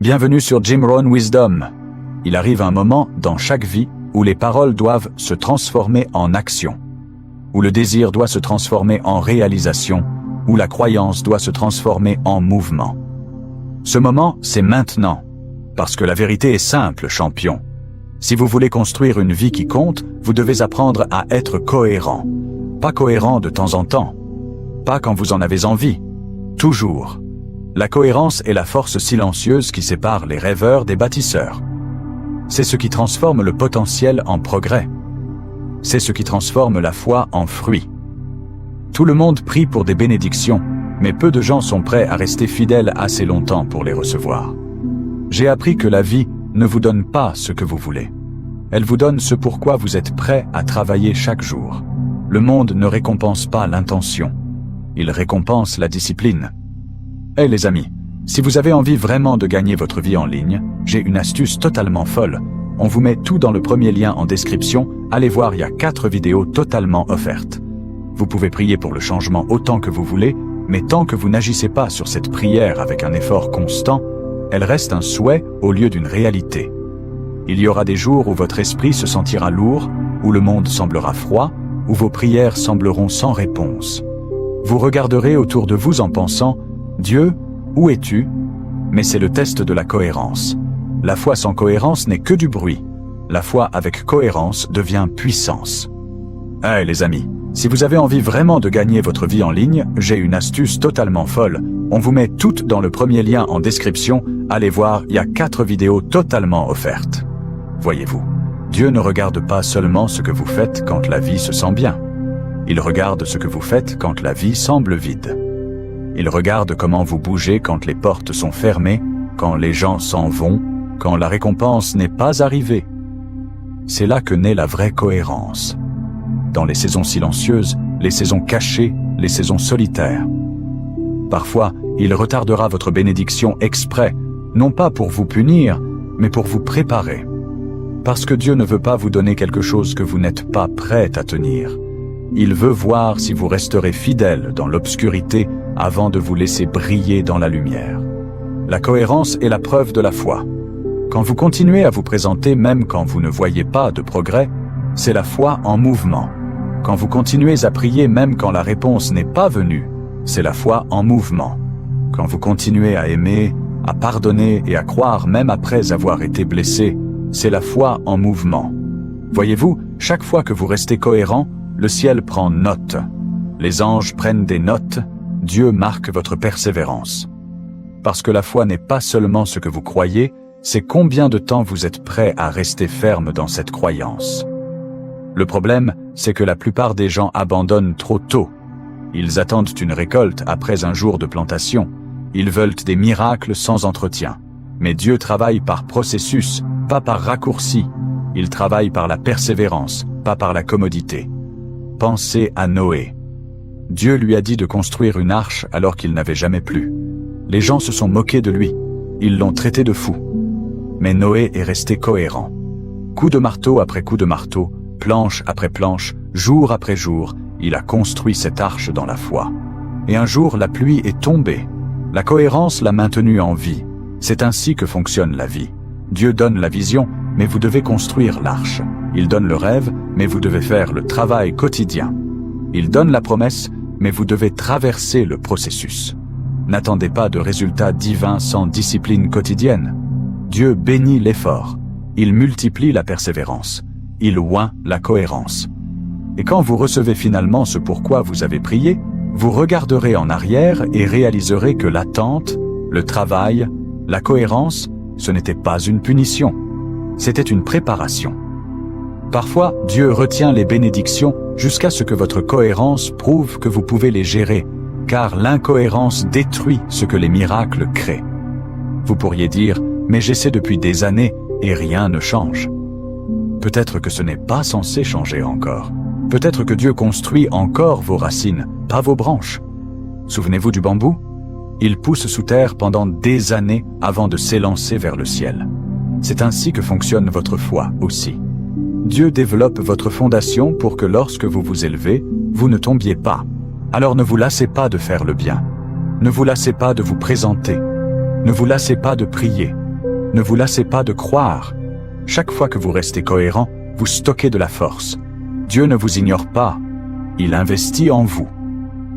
Bienvenue sur Jim Rohn Wisdom. Il arrive un moment dans chaque vie où les paroles doivent se transformer en action, où le désir doit se transformer en réalisation, où la croyance doit se transformer en mouvement. Ce moment, c'est maintenant, parce que la vérité est simple, champion. Si vous voulez construire une vie qui compte, vous devez apprendre à être cohérent. Pas cohérent de temps en temps, pas quand vous en avez envie, toujours. La cohérence est la force silencieuse qui sépare les rêveurs des bâtisseurs. C'est ce qui transforme le potentiel en progrès. C'est ce qui transforme la foi en fruit. Tout le monde prie pour des bénédictions, mais peu de gens sont prêts à rester fidèles assez longtemps pour les recevoir. J'ai appris que la vie ne vous donne pas ce que vous voulez. Elle vous donne ce pourquoi vous êtes prêt à travailler chaque jour. Le monde ne récompense pas l'intention. Il récompense la discipline. Hey les amis, si vous avez envie vraiment de gagner votre vie en ligne, j'ai une astuce totalement folle. On vous met tout dans le premier lien en description. Allez voir, il y a 4 vidéos totalement offertes. Vous pouvez prier pour le changement autant que vous voulez, mais tant que vous n'agissez pas sur cette prière avec un effort constant, elle reste un souhait au lieu d'une réalité. Il y aura des jours où votre esprit se sentira lourd, où le monde semblera froid, où vos prières sembleront sans réponse. Vous regarderez autour de vous en pensant « Dieu, où es-tu » Mais c'est le test de la cohérence. La foi sans cohérence n'est que du bruit. La foi avec cohérence devient puissance. Hey les amis, si vous avez envie vraiment de gagner votre vie en ligne, j'ai une astuce totalement folle. On vous met toutes dans le premier lien en description. Allez voir, il y a 4 vidéos totalement offertes. Voyez-vous, Dieu ne regarde pas seulement ce que vous faites quand la vie se sent bien. Il regarde ce que vous faites quand la vie semble vide. Il regarde comment vous bougez quand les portes sont fermées, quand les gens s'en vont, quand la récompense n'est pas arrivée. C'est là que naît la vraie cohérence. Dans les saisons silencieuses, les saisons cachées, les saisons solitaires. Parfois, il retardera votre bénédiction exprès, non pas pour vous punir, mais pour vous préparer. Parce que Dieu ne veut pas vous donner quelque chose que vous n'êtes pas prêt à tenir. Il veut voir si vous resterez fidèle dans l'obscurité avant de vous laisser briller dans la lumière. La cohérence est la preuve de la foi. Quand vous continuez à vous présenter même quand vous ne voyez pas de progrès, c'est la foi en mouvement. Quand vous continuez à prier même quand la réponse n'est pas venue, c'est la foi en mouvement. Quand vous continuez à aimer, à pardonner et à croire même après avoir été blessé, c'est la foi en mouvement. Voyez-vous, chaque fois que vous restez cohérent, le ciel prend note. Les anges prennent des notes, Dieu marque votre persévérance. Parce que la foi n'est pas seulement ce que vous croyez, c'est combien de temps vous êtes prêt à rester ferme dans cette croyance. Le problème, c'est que la plupart des gens abandonnent trop tôt. Ils attendent une récolte après un jour de plantation. Ils veulent des miracles sans entretien. Mais Dieu travaille par processus, pas par raccourci. Il travaille par la persévérance, pas par la commodité. Pensez à Noé. Dieu lui a dit de construire une arche alors qu'il n'avait jamais plu. Les gens se sont moqués de lui. Ils l'ont traité de fou. Mais Noé est resté cohérent. Coup de marteau après coup de marteau, planche après planche, jour après jour, il a construit cette arche dans la foi. Et un jour, la pluie est tombée. La cohérence l'a maintenu en vie. C'est ainsi que fonctionne la vie. Dieu donne la vision, mais vous devez construire l'arche. Il donne le rêve, mais vous devez faire le travail quotidien. Il donne la promesse, mais vous devez traverser le processus. N'attendez pas de résultats divins sans discipline quotidienne. Dieu bénit l'effort. Il multiplie la persévérance. Il oint la cohérence. Et quand vous recevez finalement ce pourquoi vous avez prié, vous regarderez en arrière et réaliserez que l'attente, le travail, la cohérence, ce n'était pas une punition. C'était une préparation. Parfois, Dieu retient les bénédictions jusqu'à ce que votre cohérence prouve que vous pouvez les gérer, car l'incohérence détruit ce que les miracles créent. Vous pourriez dire, mais j'essaie depuis des années et rien ne change. Peut-être que ce n'est pas censé changer encore. Peut-être que Dieu construit encore vos racines, pas vos branches. Souvenez-vous du bambou? Il pousse sous terre pendant des années avant de s'élancer vers le ciel. C'est ainsi que fonctionne votre foi aussi. Dieu développe votre fondation pour que lorsque vous vous élevez, vous ne tombiez pas. Alors ne vous lassez pas de faire le bien. Ne vous lassez pas de vous présenter. Ne vous lassez pas de prier. Ne vous lassez pas de croire. Chaque fois que vous restez cohérent, vous stockez de la force. Dieu ne vous ignore pas. Il investit en vous.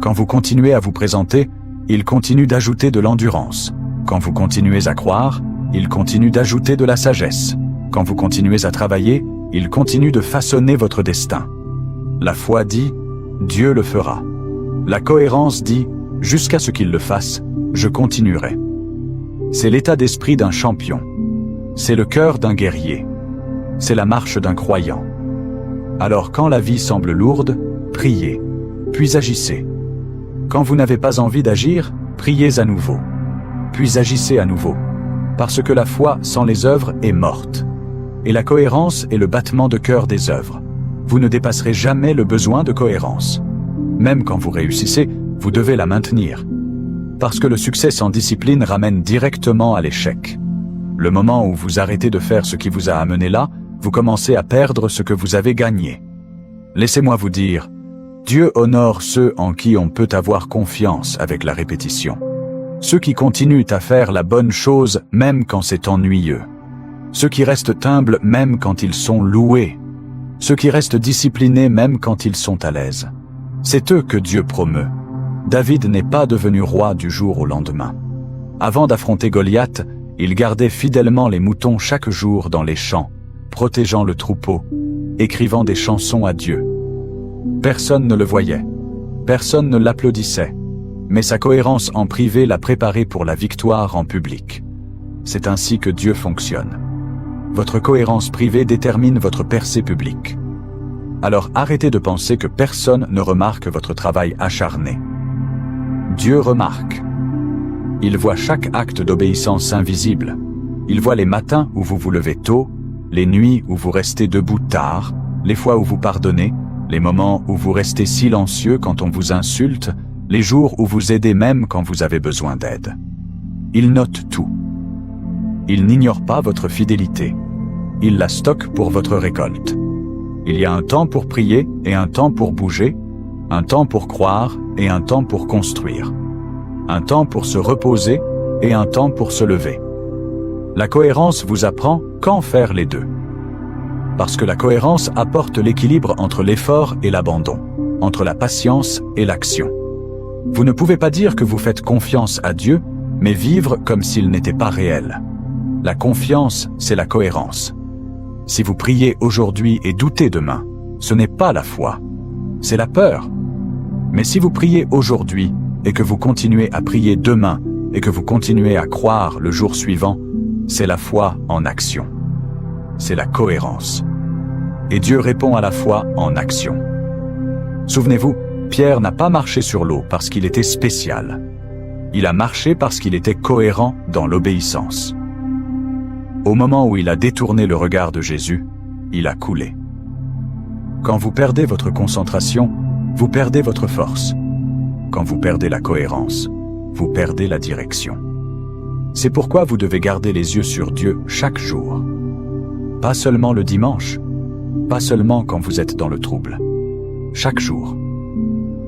Quand vous continuez à vous présenter, il continue d'ajouter de l'endurance. Quand vous continuez à croire, il continue d'ajouter de la sagesse. Quand vous continuez à travailler, il continue de façonner votre destin. La foi dit « Dieu le fera ». La cohérence dit « Jusqu'à ce qu'il le fasse, je continuerai ». C'est l'état d'esprit d'un champion. C'est le cœur d'un guerrier. C'est la marche d'un croyant. Alors quand la vie semble lourde, priez, puis agissez. Quand vous n'avez pas envie d'agir, priez à nouveau. Puis agissez à nouveau. Parce que la foi sans les œuvres est morte. Et la cohérence est le battement de cœur des œuvres. Vous ne dépasserez jamais le besoin de cohérence. Même quand vous réussissez, vous devez la maintenir. Parce que le succès sans discipline ramène directement à l'échec. Le moment où vous arrêtez de faire ce qui vous a amené là, vous commencez à perdre ce que vous avez gagné. Laissez-moi vous dire, Dieu honore ceux en qui on peut avoir confiance avec la répétition. Ceux qui continuent à faire la bonne chose même quand c'est ennuyeux. Ceux qui restent humbles même quand ils sont loués. Ceux qui restent disciplinés même quand ils sont à l'aise. C'est eux que Dieu promeut. David n'est pas devenu roi du jour au lendemain. Avant d'affronter Goliath, il gardait fidèlement les moutons chaque jour dans les champs, protégeant le troupeau, écrivant des chansons à Dieu. Personne ne le voyait. Personne ne l'applaudissait. Mais sa cohérence en privé l'a préparé pour la victoire en public. C'est ainsi que Dieu fonctionne. Votre cohérence privée détermine votre percée publique. Alors arrêtez de penser que personne ne remarque votre travail acharné. Dieu remarque. Il voit chaque acte d'obéissance invisible. Il voit les matins où vous vous levez tôt, les nuits où vous restez debout tard, les fois où vous pardonnez, les moments où vous restez silencieux quand on vous insulte, les jours où vous aidez même quand vous avez besoin d'aide. Il note tout. Il n'ignore pas votre fidélité. Il la stocke pour votre récolte. Il y a un temps pour prier et un temps pour bouger, un temps pour croire et un temps pour construire. Un temps pour se reposer et un temps pour se lever. La cohérence vous apprend quand faire les deux. Parce que la cohérence apporte l'équilibre entre l'effort et l'abandon, entre la patience et l'action. Vous ne pouvez pas dire que vous faites confiance à Dieu, mais vivre comme s'il n'était pas réel. La confiance, c'est la cohérence. Si vous priez aujourd'hui et doutez demain, ce n'est pas la foi, c'est la peur. Mais si vous priez aujourd'hui et que vous continuez à prier demain et que vous continuez à croire le jour suivant, c'est la foi en action. C'est la cohérence. Et Dieu répond à la foi en action. Souvenez-vous, Pierre n'a pas marché sur l'eau parce qu'il était spécial. Il a marché parce qu'il était cohérent dans l'obéissance. Au moment où il a détourné le regard de Jésus, il a coulé. Quand vous perdez votre concentration, vous perdez votre force. Quand vous perdez la cohérence, vous perdez la direction. C'est pourquoi vous devez garder les yeux sur Dieu chaque jour. Pas seulement le dimanche, pas seulement quand vous êtes dans le trouble. Chaque jour.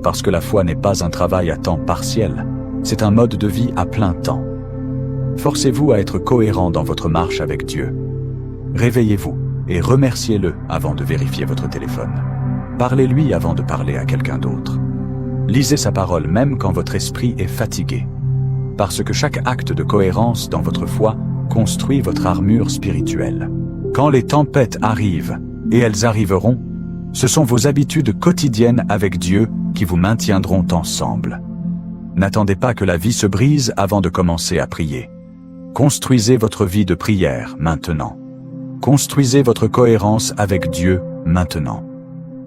Parce que la foi n'est pas un travail à temps partiel, c'est un mode de vie à plein temps. Forcez-vous à être cohérent dans votre marche avec Dieu. Réveillez-vous et remerciez-le avant de vérifier votre téléphone. Parlez-lui avant de parler à quelqu'un d'autre. Lisez sa parole même quand votre esprit est fatigué. Parce que chaque acte de cohérence dans votre foi construit votre armure spirituelle. Quand les tempêtes arrivent, et elles arriveront, ce sont vos habitudes quotidiennes avec Dieu qui vous maintiendront ensemble. N'attendez pas que la vie se brise avant de commencer à prier. Construisez votre vie de prière maintenant. Construisez votre cohérence avec Dieu maintenant.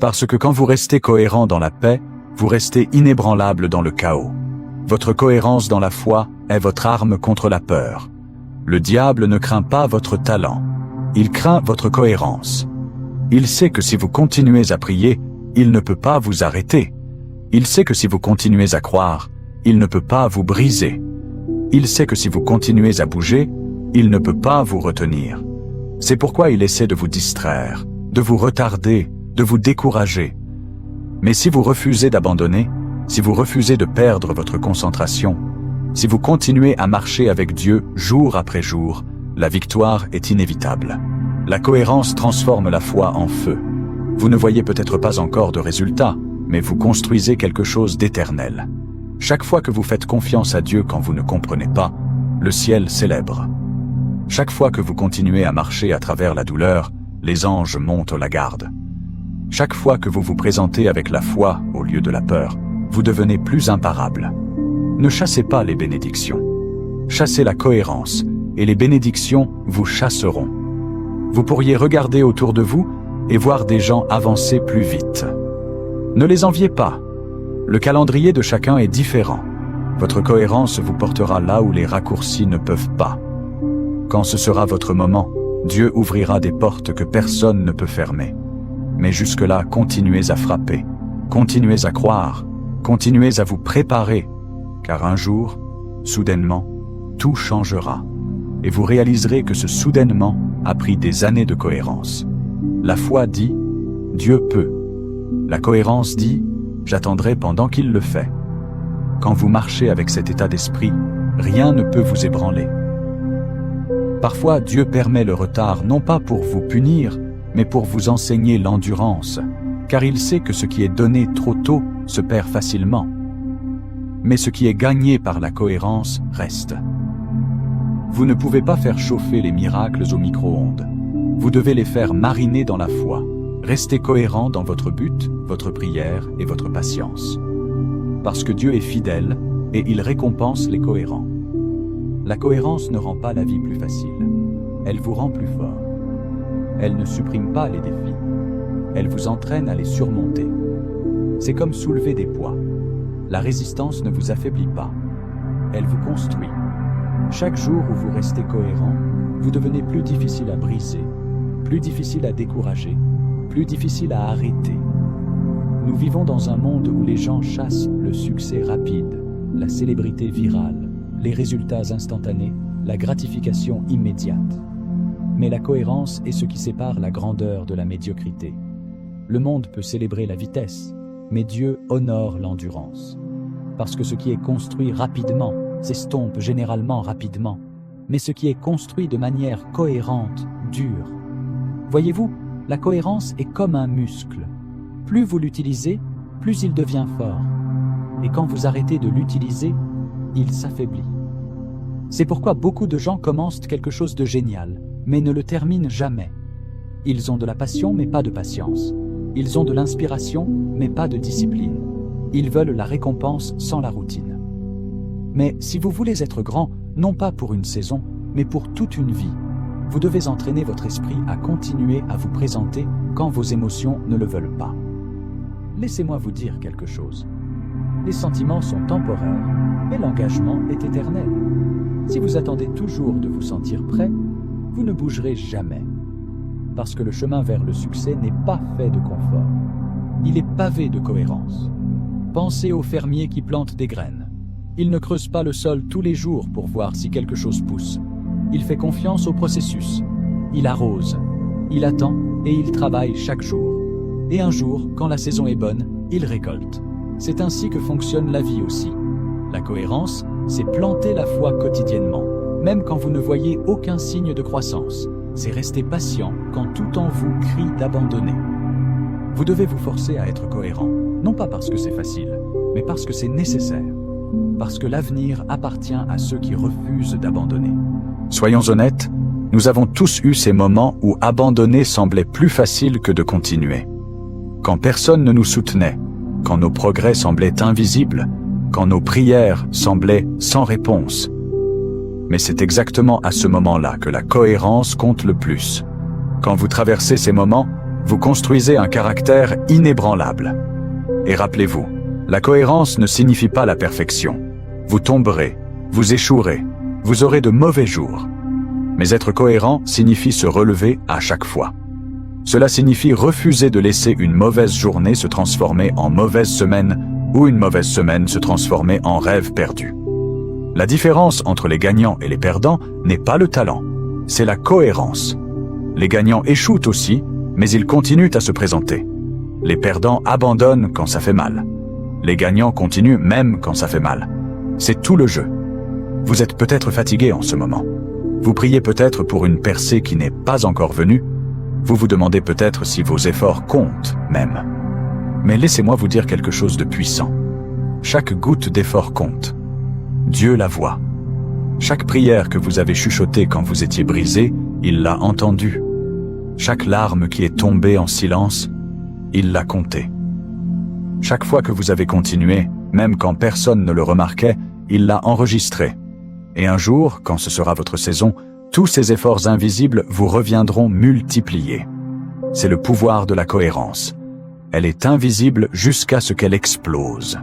Parce que quand vous restez cohérent dans la paix, vous restez inébranlable dans le chaos. Votre cohérence dans la foi est votre arme contre la peur. Le diable ne craint pas votre talent. Il craint votre cohérence. Il sait que si vous continuez à prier, il ne peut pas vous arrêter. Il sait que si vous continuez à croire, il ne peut pas vous briser. Il sait que si vous continuez à bouger, il ne peut pas vous retenir. C'est pourquoi il essaie de vous distraire, de vous retarder, de vous décourager. Mais si vous refusez d'abandonner, si vous refusez de perdre votre concentration, si vous continuez à marcher avec Dieu jour après jour, la victoire est inévitable. La cohérence transforme la foi en feu. Vous ne voyez peut-être pas encore de résultats, mais vous construisez quelque chose d'éternel. Chaque fois que vous faites confiance à Dieu quand vous ne comprenez pas, le ciel célèbre. Chaque fois que vous continuez à marcher à travers la douleur, les anges montent la garde. Chaque fois que vous vous présentez avec la foi au lieu de la peur, vous devenez plus imparable. Ne chassez pas les bénédictions. Chassez la cohérence, et les bénédictions vous chasseront. Vous pourriez regarder autour de vous et voir des gens avancer plus vite. Ne les enviez pas. Le calendrier de chacun est différent. Votre cohérence vous portera là où les raccourcis ne peuvent pas. Quand ce sera votre moment, Dieu ouvrira des portes que personne ne peut fermer. Mais jusque-là, continuez à frapper, continuez à croire, continuez à vous préparer, car un jour, soudainement, tout changera. Et vous réaliserez que ce soudainement a pris des années de cohérence. La foi dit « Dieu peut ». La cohérence dit « J'attendrai pendant qu'il le fait ». Quand vous marchez avec cet état d'esprit, rien ne peut vous ébranler. Parfois, Dieu permet le retard non pas pour vous punir, mais pour vous enseigner l'endurance, car il sait que ce qui est donné trop tôt se perd facilement. Mais ce qui est gagné par la cohérence reste. Vous ne pouvez pas faire chauffer les miracles au micro-ondes. Vous devez les faire mariner dans la foi. Restez cohérent dans votre but, votre prière et votre patience. Parce que Dieu est fidèle et il récompense les cohérents. La cohérence ne rend pas la vie plus facile. Elle vous rend plus fort. Elle ne supprime pas les défis. Elle vous entraîne à les surmonter. C'est comme soulever des poids. La résistance ne vous affaiblit pas. Elle vous construit. Chaque jour où vous restez cohérent, vous devenez plus difficile à briser, plus difficile à décourager, plus difficile à arrêter. Nous vivons dans un monde où les gens chassent le succès rapide, la célébrité virale, les résultats instantanés, la gratification immédiate. Mais la cohérence est ce qui sépare la grandeur de la médiocrité. Le monde peut célébrer la vitesse, mais Dieu honore l'endurance. Parce que ce qui est construit rapidement s'estompe généralement rapidement, mais ce qui est construit de manière cohérente dure. Voyez-vous, la cohérence est comme un muscle. Plus vous l'utilisez, plus il devient fort. Et quand vous arrêtez de l'utiliser, il s'affaiblit. C'est pourquoi beaucoup de gens commencent quelque chose de génial, mais ne le terminent jamais. Ils ont de la passion, mais pas de patience. Ils ont de l'inspiration, mais pas de discipline. Ils veulent la récompense sans la routine. Mais si vous voulez être grand, non pas pour une saison, mais pour toute une vie, vous devez entraîner votre esprit à continuer à vous présenter quand vos émotions ne le veulent pas. Laissez-moi vous dire quelque chose. Les sentiments sont temporaires, mais l'engagement est éternel. Si vous attendez toujours de vous sentir prêt, vous ne bougerez jamais. Parce que le chemin vers le succès n'est pas fait de confort. Il est pavé de cohérence. Pensez aux fermiers qui plantent des graines. Il ne creuse pas le sol tous les jours pour voir si quelque chose pousse. Il fait confiance au processus. Il arrose. Il attend et il travaille chaque jour. Et un jour, quand la saison est bonne, il récolte. C'est ainsi que fonctionne la vie aussi. La cohérence, c'est planter la foi quotidiennement, même quand vous ne voyez aucun signe de croissance. C'est rester patient quand tout en vous crie d'abandonner. Vous devez vous forcer à être cohérent, non pas parce que c'est facile, mais parce que c'est nécessaire. Parce que l'avenir appartient à ceux qui refusent d'abandonner. Soyons honnêtes, nous avons tous eu ces moments où abandonner semblait plus facile que de continuer. Quand personne ne nous soutenait, quand nos progrès semblaient invisibles, quand nos prières semblaient sans réponse. Mais c'est exactement à ce moment-là que la cohérence compte le plus. Quand vous traversez ces moments, vous construisez un caractère inébranlable. Et rappelez-vous, la cohérence ne signifie pas la perfection. Vous tomberez, vous échouerez, vous aurez de mauvais jours. Mais être cohérent signifie se relever à chaque fois. Cela signifie refuser de laisser une mauvaise journée se transformer en mauvaise semaine ou une mauvaise semaine se transformer en rêve perdu. La différence entre les gagnants et les perdants n'est pas le talent, c'est la cohérence. Les gagnants échouent aussi, mais ils continuent à se présenter. Les perdants abandonnent quand ça fait mal. Les gagnants continuent même quand ça fait mal. C'est tout le jeu. Vous êtes peut-être fatigué en ce moment. Vous priez peut-être pour une percée qui n'est pas encore venue. Vous vous demandez peut-être si vos efforts comptent même. Mais laissez-moi vous dire quelque chose de puissant. Chaque goutte d'effort compte. Dieu la voit. Chaque prière que vous avez chuchotée quand vous étiez brisé, il l'a entendue. Chaque larme qui est tombée en silence, il l'a comptée. Chaque fois que vous avez continué, même quand personne ne le remarquait, il l'a enregistré. Et un jour, quand ce sera votre saison, tous ces efforts invisibles vous reviendront multipliés. C'est le pouvoir de la cohérence. Elle est invisible jusqu'à ce qu'elle explose.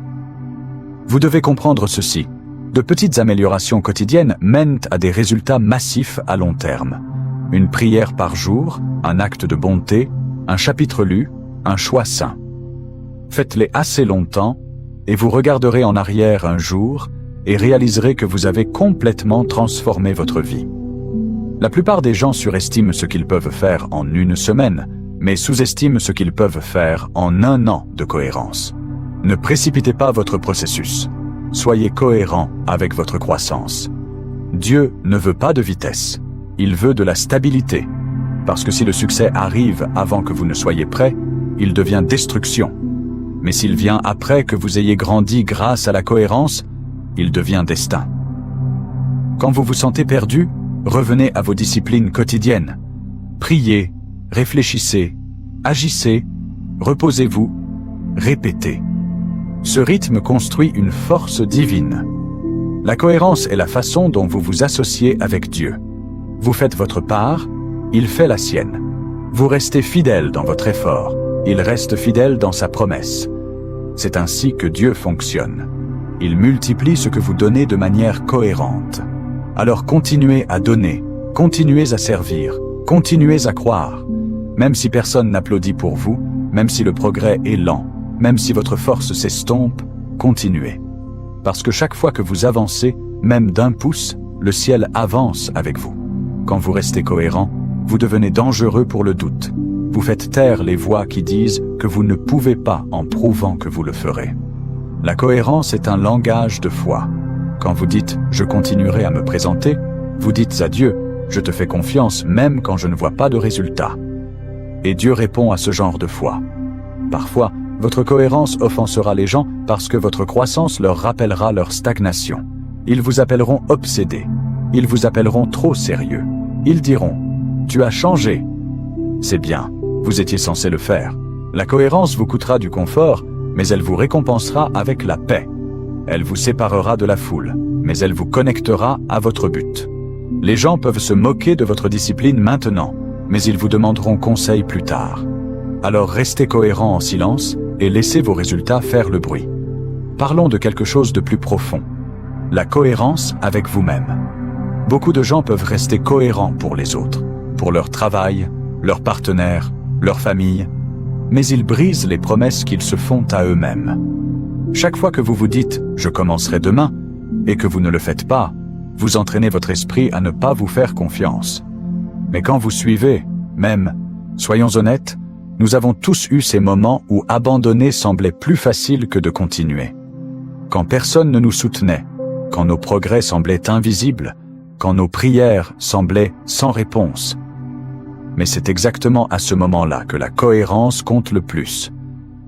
Vous devez comprendre ceci. De petites améliorations quotidiennes mènent à des résultats massifs à long terme. Une prière par jour, un acte de bonté, un chapitre lu, un choix saint. Faites-les assez longtemps et vous regarderez en arrière un jour et réaliserez que vous avez complètement transformé votre vie. La plupart des gens surestiment ce qu'ils peuvent faire en une semaine, mais sous-estiment ce qu'ils peuvent faire en 1 an de cohérence. Ne précipitez pas votre processus. Soyez cohérent avec votre croissance. Dieu ne veut pas de vitesse. Il veut de la stabilité. Parce que si le succès arrive avant que vous ne soyez prêt, il devient destruction. Mais s'il vient après que vous ayez grandi grâce à la cohérence, il devient destin. Quand vous vous sentez perdu, revenez à vos disciplines quotidiennes. Priez, réfléchissez, agissez, reposez-vous, répétez. Ce rythme construit une force divine. La cohérence est la façon dont vous vous associez avec Dieu. Vous faites votre part, il fait la sienne. Vous restez fidèle dans votre effort, il reste fidèle dans sa promesse. C'est ainsi que Dieu fonctionne. Il multiplie ce que vous donnez de manière cohérente. Alors continuez à donner, continuez à servir, continuez à croire. Même si personne n'applaudit pour vous, même si le progrès est lent, même si votre force s'estompe, continuez. Parce que chaque fois que vous avancez, même d'1 pouce, le ciel avance avec vous. Quand vous restez cohérent, vous devenez dangereux pour le doute. Vous faites taire les voix qui disent que vous ne pouvez pas en prouvant que vous le ferez. La cohérence est un langage de foi. Quand vous dites « je continuerai à me présenter », vous dites à Dieu « je te fais confiance même quand je ne vois pas de résultat ». Et Dieu répond à ce genre de foi. Parfois, votre cohérence offensera les gens parce que votre croissance leur rappellera leur stagnation. Ils vous appelleront obsédés. Ils vous appelleront trop sérieux. Ils diront « tu as changé ». C'est bien, vous étiez censé le faire. La cohérence vous coûtera du confort, mais elle vous récompensera avec la paix. Elle vous séparera de la foule, mais elle vous connectera à votre but. Les gens peuvent se moquer de votre discipline maintenant, mais ils vous demanderont conseil plus tard. Alors restez cohérent en silence et laissez vos résultats faire le bruit. Parlons de quelque chose de plus profond. La cohérence avec vous-même. Beaucoup de gens peuvent rester cohérents pour les autres, pour leur travail, leurs partenaires, leur famille, mais ils brisent les promesses qu'ils se font à eux-mêmes. Chaque fois que vous vous dites « je commencerai demain » et que vous ne le faites pas, vous entraînez votre esprit à ne pas vous faire confiance. Mais quand vous suivez, même, soyons honnêtes, nous avons tous eu ces moments où abandonner semblait plus facile que de continuer. Quand personne ne nous soutenait, quand nos progrès semblaient invisibles, quand nos prières semblaient sans réponse. Mais c'est exactement à ce moment-là que la cohérence compte le plus.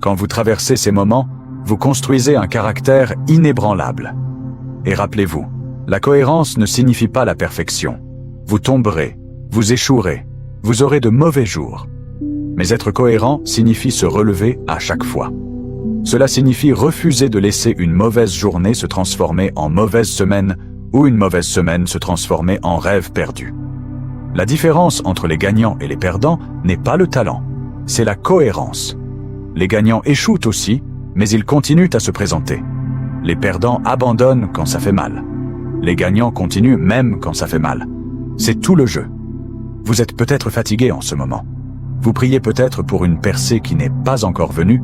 Quand vous traversez ces moments, vous construisez un caractère inébranlable. Et rappelez-vous, la cohérence ne signifie pas la perfection. Vous tomberez, vous échouerez, vous aurez de mauvais jours. Mais être cohérent signifie se relever à chaque fois. Cela signifie refuser de laisser une mauvaise journée se transformer en mauvaise semaine ou une mauvaise semaine se transformer en rêve perdu. La différence entre les gagnants et les perdants n'est pas le talent, c'est la cohérence. Les gagnants échouent aussi, mais ils continuent à se présenter. Les perdants abandonnent quand ça fait mal. Les gagnants continuent même quand ça fait mal. C'est tout le jeu. Vous êtes peut-être fatigué en ce moment. Vous priez peut-être pour une percée qui n'est pas encore venue.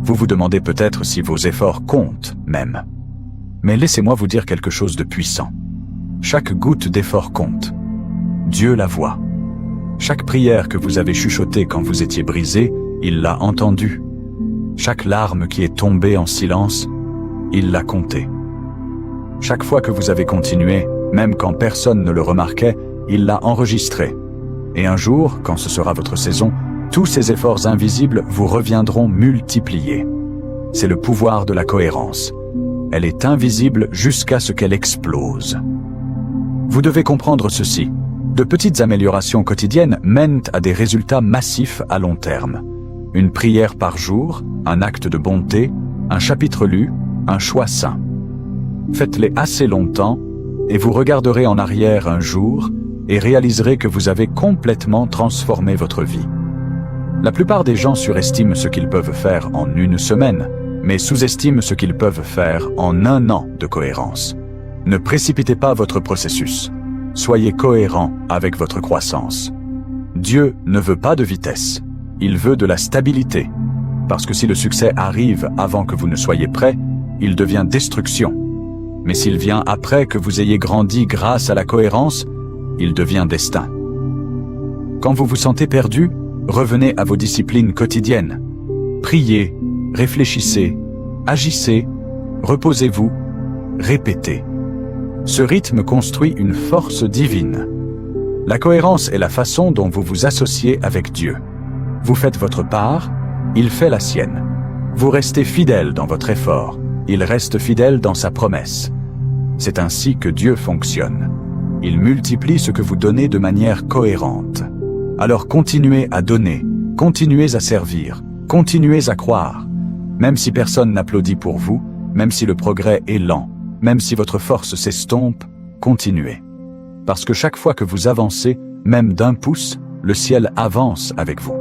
Vous vous demandez peut-être si vos efforts comptent même. Mais laissez-moi vous dire quelque chose de puissant. Chaque goutte d'effort compte. Dieu la voit. Chaque prière que vous avez chuchotée quand vous étiez brisé, il l'a entendue. Chaque larme qui est tombée en silence, il l'a comptée. Chaque fois que vous avez continué, même quand personne ne le remarquait, il l'a enregistré. Et un jour, quand ce sera votre saison, tous ces efforts invisibles vous reviendront multipliés. C'est le pouvoir de la cohérence. Elle est invisible jusqu'à ce qu'elle explose. Vous devez comprendre ceci. De petites améliorations quotidiennes mènent à des résultats massifs à long terme. Une prière par jour, un acte de bonté, un chapitre lu, un choix sain. Faites-les assez longtemps et vous regarderez en arrière un jour et réaliserez que vous avez complètement transformé votre vie. La plupart des gens surestiment ce qu'ils peuvent faire en une semaine, mais sous-estiment ce qu'ils peuvent faire en 1 an de cohérence. Ne précipitez pas votre processus. Soyez cohérent avec votre croissance. Dieu ne veut pas de vitesse. Il veut de la stabilité. Parce que si le succès arrive avant que vous ne soyez prêt, il devient destruction. Mais s'il vient après que vous ayez grandi grâce à la cohérence, il devient destin. Quand vous vous sentez perdu, revenez à vos disciplines quotidiennes. Priez, réfléchissez, agissez, reposez-vous, répétez. Ce rythme construit une force divine. La cohérence est la façon dont vous vous associez avec Dieu. Vous faites votre part, il fait la sienne. Vous restez fidèle dans votre effort, il reste fidèle dans sa promesse. C'est ainsi que Dieu fonctionne. Il multiplie ce que vous donnez de manière cohérente. Alors continuez à donner, continuez à servir, continuez à croire. Même si personne n'applaudit pour vous, même si le progrès est lent, même si votre force s'estompe, continuez. Parce que chaque fois que vous avancez, même d'1 pouce, le ciel avance avec vous.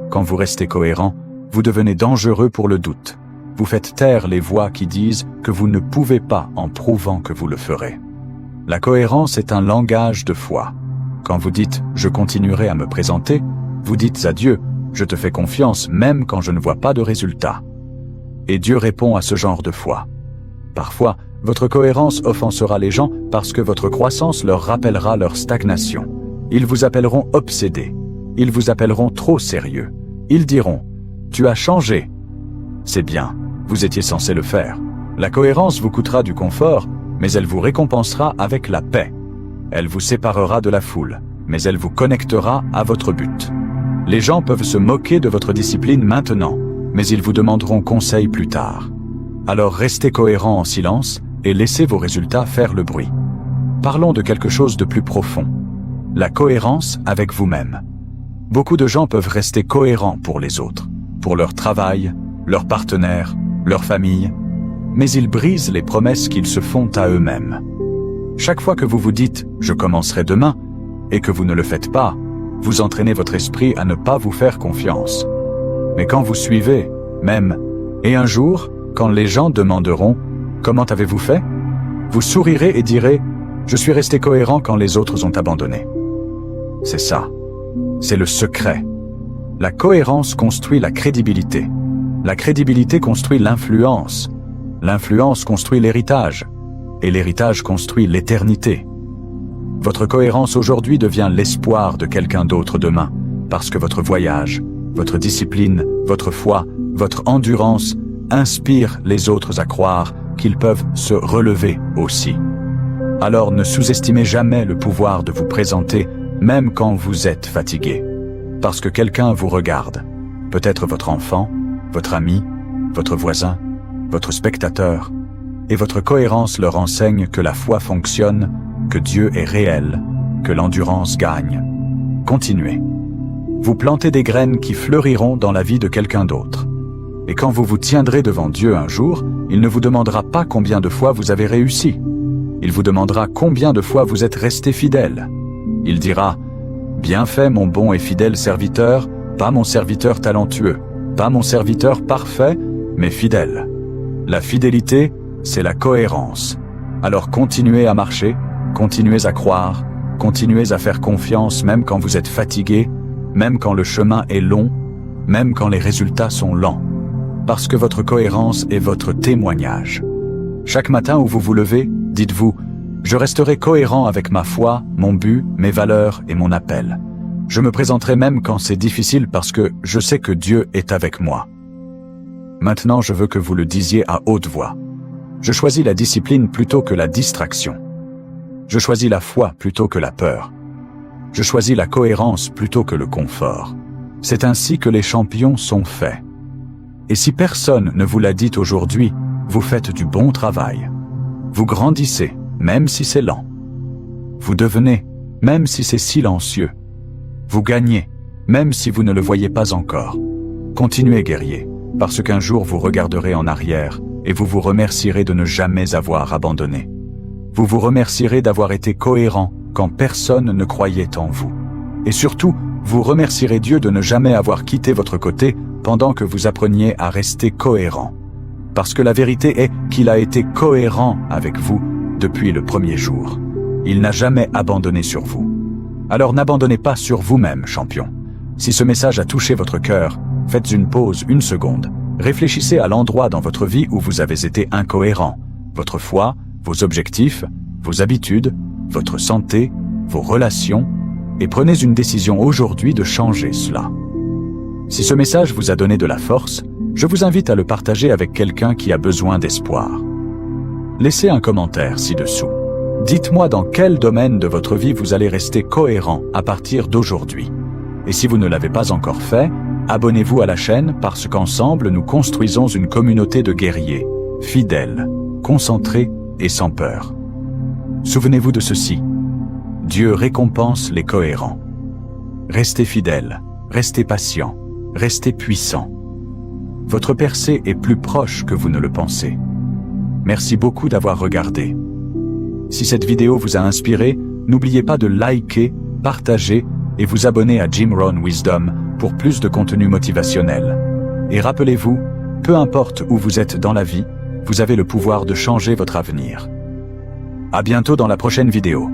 Quand vous restez cohérent, vous devenez dangereux pour le doute. Vous faites taire les voix qui disent que vous ne pouvez pas en prouvant que vous le ferez. La cohérence est un langage de foi. Quand vous dites « je continuerai à me présenter », vous dites à Dieu « je te fais confiance même quand je ne vois pas de résultat ». Et Dieu répond à ce genre de foi. Parfois, votre cohérence offensera les gens parce que votre croissance leur rappellera leur stagnation. Ils vous appelleront obsédés. Ils vous appelleront trop sérieux. Ils diront « tu as changé ». C'est bien, vous étiez censé le faire. La cohérence vous coûtera du confort, mais elle vous récompensera avec la paix. Elle vous séparera de la foule, mais elle vous connectera à votre but. Les gens peuvent se moquer de votre discipline maintenant, mais ils vous demanderont conseil plus tard. Alors restez cohérent en silence et laissez vos résultats faire le bruit. Parlons de quelque chose de plus profond. La cohérence avec vous-même. Beaucoup de gens peuvent rester cohérents pour les autres, pour leur travail, leur partenaire, leur famille, mais ils brisent les promesses qu'ils se font à eux-mêmes. Chaque fois que vous vous dites « je commencerai demain » et que vous ne le faites pas, vous entraînez votre esprit à ne pas vous faire confiance. Mais quand vous suivez, même, et un jour, quand les gens demanderont « comment avez-vous fait ?» vous sourirez et direz « je suis resté cohérent quand les autres ont abandonné ». C'est ça. C'est le secret. La cohérence construit la crédibilité. La crédibilité construit l'influence. L'influence construit l'héritage. Et l'héritage construit l'éternité. Votre cohérence aujourd'hui devient l'espoir de quelqu'un d'autre demain, parce que votre voyage, votre discipline, votre foi, votre endurance inspirent les autres à croire qu'ils peuvent se relever aussi. Alors ne sous-estimez jamais le pouvoir de vous présenter, même quand vous êtes fatigué. Parce que quelqu'un vous regarde, peut-être votre enfant, votre ami, votre voisin, votre spectateur, et votre cohérence leur enseigne que la foi fonctionne, que Dieu est réel, que l'endurance gagne. Continuez. Vous plantez des graines qui fleuriront dans la vie de quelqu'un d'autre. Et quand vous vous tiendrez devant Dieu un jour, il ne vous demandera pas combien de fois vous avez réussi. Il vous demandera combien de fois vous êtes resté fidèle. Il dira « Bien fait mon bon et fidèle serviteur, pas mon serviteur talentueux, pas mon serviteur parfait, mais fidèle. » La fidélité, c'est la cohérence. Alors continuez à marcher, continuez à croire, continuez à faire confiance même quand vous êtes fatigué, même quand le chemin est long, même quand les résultats sont lents. Parce que votre cohérence est votre témoignage. Chaque matin où vous vous levez, dites-vous « Je resterai cohérent avec ma foi, mon but, mes valeurs et mon appel. Je me présenterai même quand c'est difficile parce que je sais que Dieu est avec moi. » Maintenant, je veux que vous le disiez à haute voix. Je choisis la discipline plutôt que la distraction. Je choisis la foi plutôt que la peur. Je choisis la cohérence plutôt que le confort. C'est ainsi que les champions sont faits. Et si personne ne vous l'a dit aujourd'hui, vous faites du bon travail. Vous grandissez, même si c'est lent. Vous devenez, même si c'est silencieux. Vous gagnez, même si vous ne le voyez pas encore. Continuez, guerrier, parce qu'un jour vous regarderez en arrière et vous vous remercierez de ne jamais avoir abandonné. Vous vous remercierez d'avoir été cohérent quand personne ne croyait en vous. Et surtout, vous remercierez Dieu de ne jamais avoir quitté votre côté pendant que vous appreniez à rester cohérent. Parce que la vérité est qu'il a été cohérent avec vous depuis le premier jour. Il n'a jamais abandonné sur vous. Alors n'abandonnez pas sur vous-même, champion. Si ce message a touché votre cœur, faites une pause, une seconde. Réfléchissez à l'endroit dans votre vie où vous avez été incohérent. Votre foi, vos objectifs, vos habitudes, votre santé, vos relations, et prenez une décision aujourd'hui de changer cela. Si ce message vous a donné de la force, je vous invite à le partager avec quelqu'un qui a besoin d'espoir. Laissez un commentaire ci-dessous. Dites-moi dans quel domaine de votre vie vous allez rester cohérent à partir d'aujourd'hui. Et si vous ne l'avez pas encore fait, abonnez-vous à la chaîne parce qu'ensemble nous construisons une communauté de guerriers, fidèles, concentrés et sans peur. Souvenez-vous de ceci. Dieu récompense les cohérents. Restez fidèles, restez patients, restez puissants. Votre percée est plus proche que vous ne le pensez. Merci beaucoup d'avoir regardé. Si cette vidéo vous a inspiré, n'oubliez pas de liker, partager et vous abonner à Jim Rohn Wisdom pour plus de contenu motivationnel. Et rappelez-vous, peu importe où vous êtes dans la vie, vous avez le pouvoir de changer votre avenir. À bientôt dans la prochaine vidéo.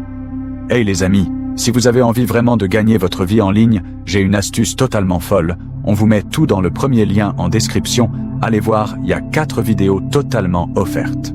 Hey les amis, si vous avez envie vraiment de gagner votre vie en ligne, j'ai une astuce totalement folle. On vous met tout dans le premier lien en description. Allez voir, il y a 4 vidéos totalement offertes.